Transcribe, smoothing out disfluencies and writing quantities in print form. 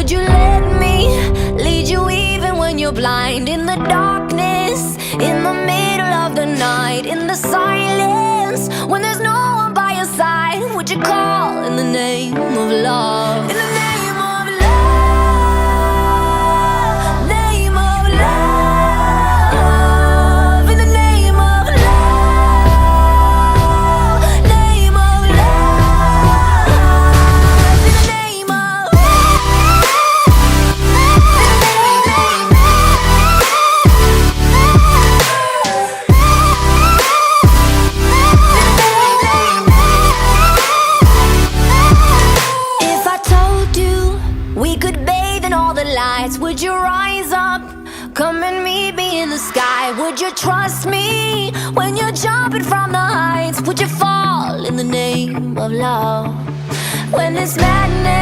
Would you let me lead you even when you're blind? In the darkness, in the middle of the night, in the silence, when there's no one by your side, would you call in the name of love? In the name of love, name of love, in the name of love, name of love, in the name of If I told you we could bathe in all the lights, would you rise up? Come and meet me in the sky. Would you trust me when you're jumping from the heights? Would you fall in the name of love? When this madness